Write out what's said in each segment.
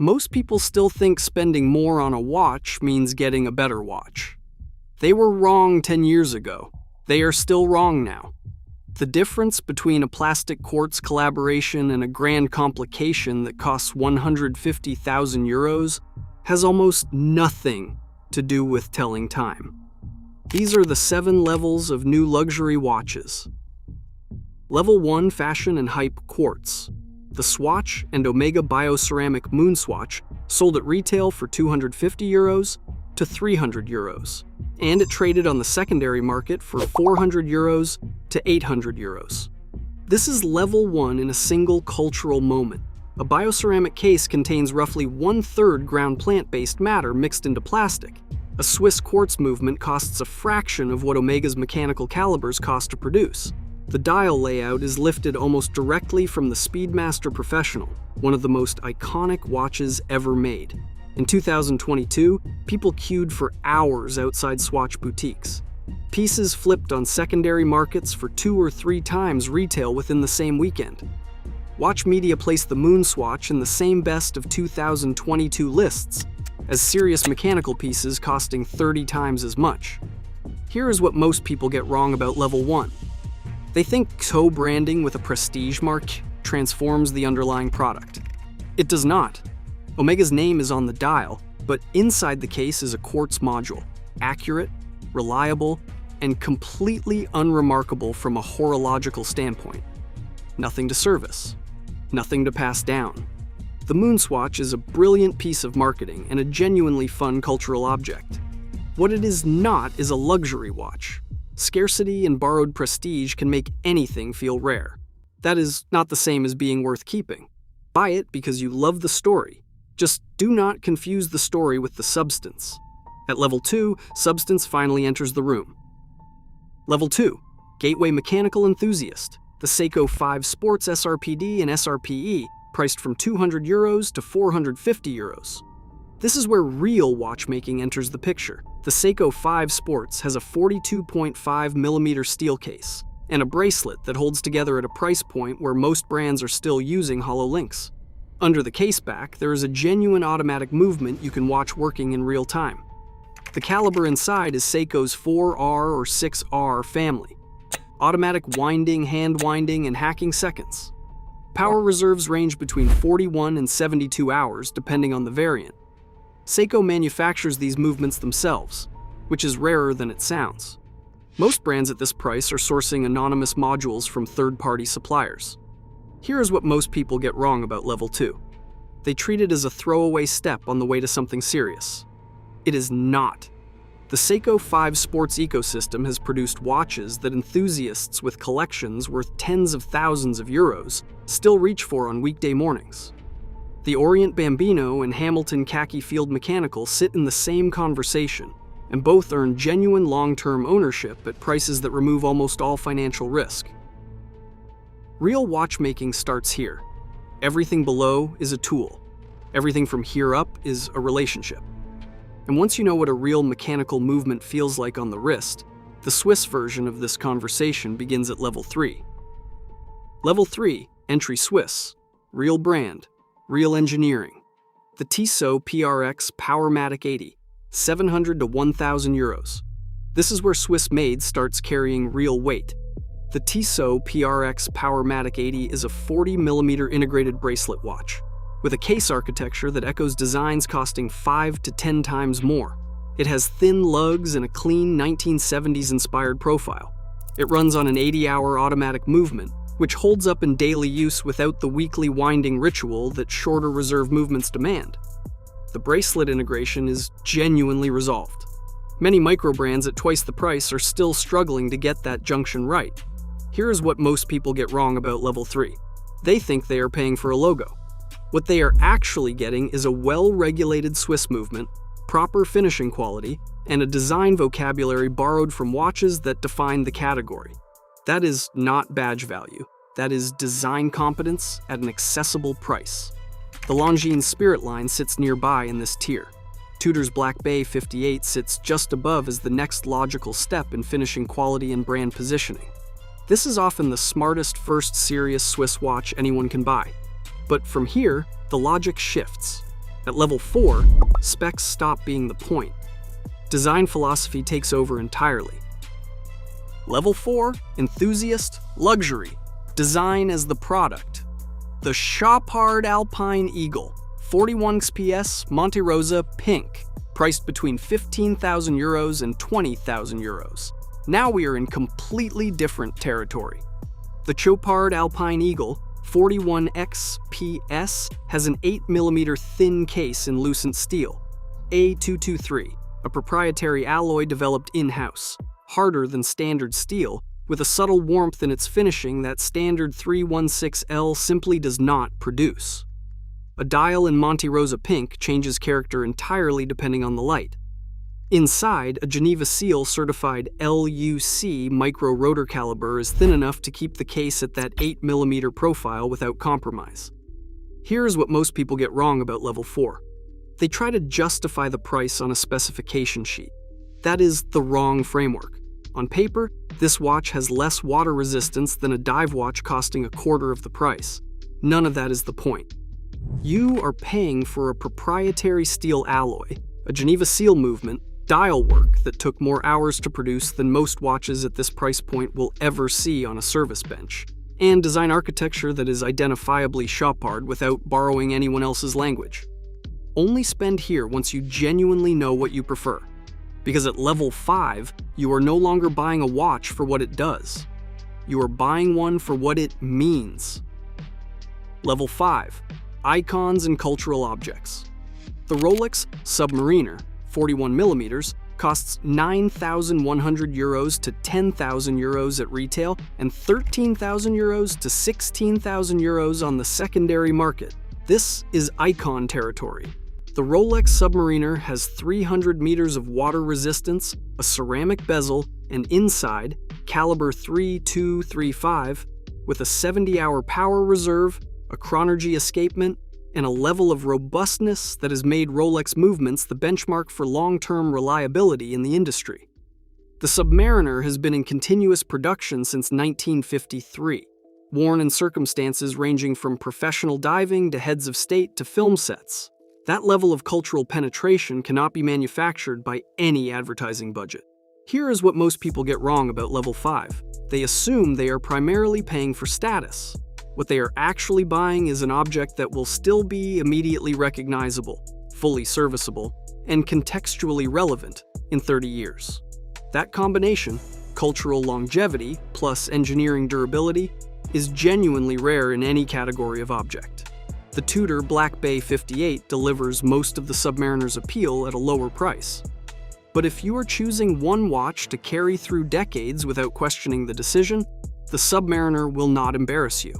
most people still think spending more on a watch means getting a better watch. They were wrong 10 years ago. They are still wrong now. The difference between a plastic quartz collaboration and a grand complication that costs 150,000 euros has almost nothing to do with telling time. These are the 7 levels of new luxury watches. Level 1, fashion and hype quartz. The Swatch and Omega bioceramic MoonSwatch sold at retail for 250 euros to 300 euros, and it traded on the secondary market for 400 euros to 800 euros. This is level 1 in a single cultural moment. A bioceramic case contains roughly 1/3 ground plant-based matter mixed into plastic. A Swiss quartz movement costs a fraction of what Omega's mechanical calibers cost to produce. The dial layout is lifted almost directly from the Speedmaster Professional, one of the most iconic watches ever made. In 2022, people queued for hours outside Swatch boutiques. Pieces flipped on secondary markets for 2 or 3 times retail within the same weekend. Watch media placed the MoonSwatch in the same best of 2022 lists, as serious mechanical pieces costing 30 times as much. Here is what most people get wrong about level 1. They think toe branding with a prestige mark transforms the underlying product. It does not. Omega's name is on the dial, but inside the case is a quartz module, accurate, reliable, and completely unremarkable from a horological standpoint. Nothing to service, nothing to pass down. The MoonSwatch is a brilliant piece of marketing and a genuinely fun cultural object. What it is not is a luxury watch. Scarcity and borrowed prestige can make anything feel rare. That is not the same as being worth keeping. Buy it because you love the story. Just do not confuse the story with the substance. At level 2, substance finally enters the room. Level 2, gateway mechanical enthusiast. The Seiko 5 Sports SRPD and SRPE, priced from 200 euros to 450 euros. This is where real watchmaking enters the picture. The Seiko 5 Sports has a 42.5mm steel case and a bracelet that holds together at a price point where most brands are still using hollow links. Under the case back, there is a genuine automatic movement you can watch working in real time. The caliber inside is Seiko's 4R or 6R family. Automatic winding, hand winding, and hacking seconds. Power reserves range between 41 and 72 hours depending on the variant. Seiko manufactures these movements themselves, which is rarer than it sounds. Most brands at this price are sourcing anonymous modules from third-party suppliers. Here is what most people get wrong about level 2. They treat it as a throwaway step on the way to something serious. It is not. The Seiko 5 Sports ecosystem has produced watches that enthusiasts with collections worth tens of thousands of euros still reach for on weekday mornings. The Orient Bambino and Hamilton Khaki Field Mechanical sit in the same conversation, and both earn genuine long-term ownership at prices that remove almost all financial risk. Real watchmaking starts here. Everything below is a tool. Everything from here up is a relationship. And once you know what a real mechanical movement feels like on the wrist, the Swiss version of this conversation begins at level 3. Level 3, entry Swiss, real brand, real engineering. The Tissot PRX Powermatic 80, 700 to 1,000 euros. This is where Swiss-made starts carrying real weight. The Tissot PRX Powermatic 80 is a 40mm integrated bracelet watch, with a case architecture that echoes designs costing 5 to 10 times more. It has thin lugs and a clean 1970s-inspired profile. It runs on an 80-hour automatic movement, which holds up in daily use without the weekly winding ritual that shorter reserve movements demand. The bracelet integration is genuinely resolved. Many micro-brands at twice the price are still struggling to get that junction right. Here is what most people get wrong about level 3. They think they are paying for a logo. What they are actually getting is a well-regulated Swiss movement, proper finishing quality, and a design vocabulary borrowed from watches that define the category. That is not badge value. That is design competence at an accessible price. The Longines Spirit line sits nearby in this tier. Tudor's Black Bay 58 sits just above as the next logical step in finishing quality and brand positioning. This is often the smartest first serious Swiss watch anyone can buy. But from here, the logic shifts. At level 4, specs stop being the point. Design philosophy takes over entirely. Level 4, enthusiast, luxury, design as the product. The Chopard Alpine Eagle, 41 XPS, Monte Rosa, pink, priced between 15,000 euros and 20,000 euros. Now we are in completely different territory. The Chopard Alpine Eagle, 41 XPS, has an 8mm thin case in lucent steel, A223, a proprietary alloy developed in-house, harder than standard steel, with a subtle warmth in its finishing that standard 316L simply does not produce. A dial in Monte Rosa pink changes character entirely depending on the light. Inside, a Geneva Seal certified LUC micro rotor caliber is thin enough to keep the case at that 8mm profile without compromise. Here's what most people get wrong about level 4. They try to justify the price on a specification sheet. That is the wrong framework. On paper, this watch has less water resistance than a dive watch costing a quarter of the price. None of that is the point. You are paying for a proprietary steel alloy, a Geneva Seal movement, dial work that took more hours to produce than most watches at this price point will ever see on a service bench, and design architecture that is identifiably Chopard without borrowing anyone else's language. Only spend here once you genuinely know what you prefer, because at level 5, you are no longer buying a watch for what it does. You are buying one for what it means. Level 5. Icons and cultural objects. The Rolex Submariner, 41mm, costs 9,100 euros to 10,000 euros at retail and 13,000 euros to 16,000 euros on the secondary market. This is icon territory. The Rolex Submariner has 300 meters of water resistance, a ceramic bezel, and inside, caliber 3235, with a 70-hour power reserve, a chronergy escapement, and a level of robustness that has made Rolex movements the benchmark for long-term reliability in the industry. The Submariner has been in continuous production since 1953, worn in circumstances ranging from professional diving to heads of state to film sets. That level of cultural penetration cannot be manufactured by any advertising budget. Here is what most people get wrong about level 5. They assume they are primarily paying for status. What they are actually buying is an object that will still be immediately recognizable, fully serviceable, and contextually relevant in 30 years. That combination, cultural longevity plus engineering durability, is genuinely rare in any category of object. The Tudor Black Bay 58 delivers most of the Submariner's appeal at a lower price. But if you are choosing one watch to carry through decades without questioning the decision, the Submariner will not embarrass you.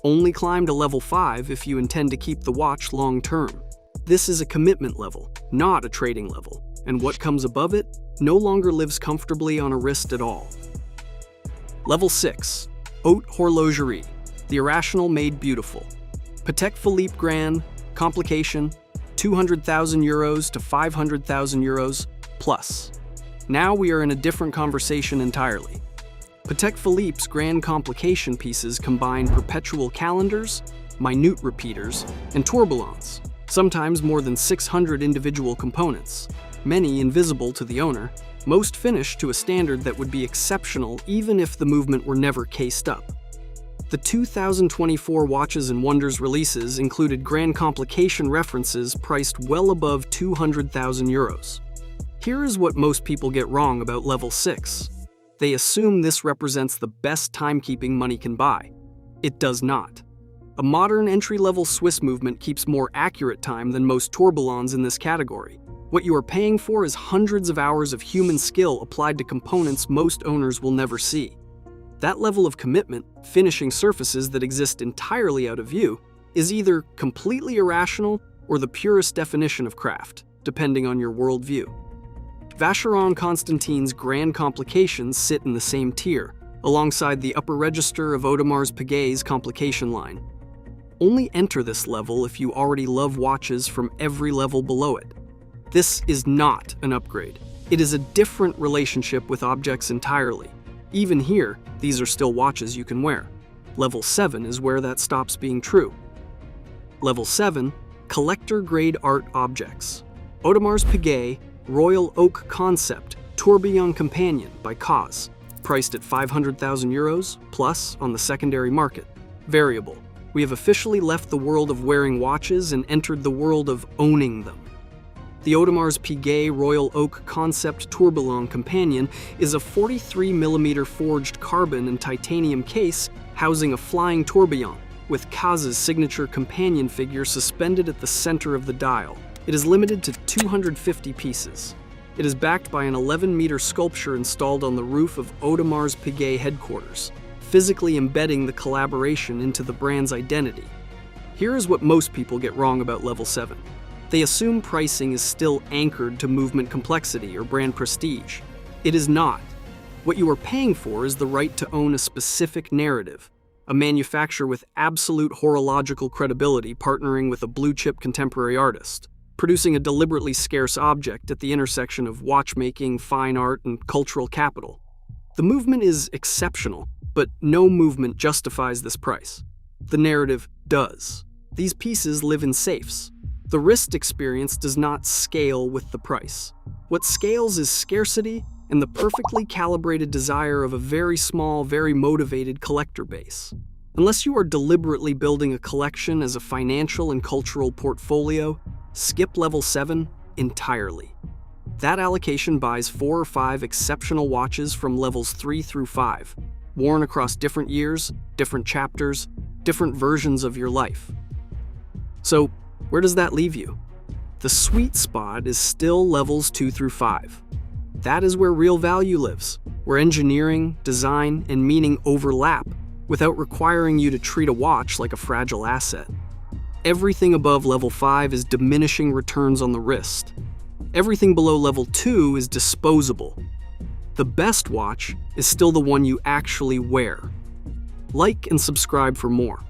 Only climb to level 5 if you intend to keep the watch long term. This is a commitment level, not a trading level, and what comes above it no longer lives comfortably on a wrist at all. Level 6. Haute horlogerie, the irrational made beautiful. Patek Philippe Grand, complication, 200,000 euros to 500,000 euros plus. Now we are in a different conversation entirely. Patek Philippe's grand complication pieces combine perpetual calendars, minute repeaters, and tourbillons, sometimes more than 600 individual components, many invisible to the owner, most finished to a standard that would be exceptional even if the movement were never cased up. The 2024 Watches and Wonders releases included grand complication references priced well above 200,000 euros. Here is what most people get wrong about level 6. They assume this represents the best timekeeping money can buy. It does not. A modern entry-level Swiss movement keeps more accurate time than most tourbillons in this category. What you are paying for is hundreds of hours of human skill applied to components most owners will never see. That level of commitment, finishing surfaces that exist entirely out of view, is either completely irrational or the purest definition of craft, depending on your worldview. Vacheron Constantine's grand complications sit in the same tier, alongside the upper register of Audemars Piguet's complication line. Only enter this level if you already love watches from every level below it. This is not an upgrade. It is a different relationship with objects entirely. Even here, these are still watches you can wear. Level 7 is where that stops being true. Level 7, Collector-grade art objects. Audemars Piguet Royal Oak Concept Tourbillon Companion by Cause, priced at €500,000 plus on the secondary market. Variable. We have officially left the world of wearing watches and entered the world of owning them. The Audemars Piguet Royal Oak Concept Tourbillon Companion is a 43mm forged carbon and titanium case housing a flying tourbillon, with Cause's signature companion figure suspended at the center of the dial. It is limited to 250 pieces. It is backed by an 11-meter sculpture installed on the roof of Audemars Piguet headquarters, physically embedding the collaboration into the brand's identity. Here is what most people get wrong about Level 7. They assume pricing is still anchored to movement complexity or brand prestige. It is not. What you are paying for is the right to own a specific narrative, a manufacturer with absolute horological credibility partnering with a blue-chip contemporary artist, producing a deliberately scarce object at the intersection of watchmaking, fine art, and cultural capital. The movement is exceptional, but no movement justifies this price. The narrative does. These pieces live in safes. The wrist experience does not scale with the price. What scales is scarcity and the perfectly calibrated desire of a very small, very motivated collector base. Unless you are deliberately building a collection as a financial and cultural portfolio, skip Level 7 entirely. That allocation buys 4 or 5 exceptional watches from Levels 3 through 5, worn across different years, different chapters, different versions of your life. So, where does that leave you? The sweet spot is still Levels 2 through 5. That is where real value lives, where engineering, design, and meaning overlap without requiring you to treat a watch like a fragile asset. Everything above Level 5 is diminishing returns on the wrist. Everything below Level 2 is disposable. The best watch is still the one you actually wear. Like and subscribe for more.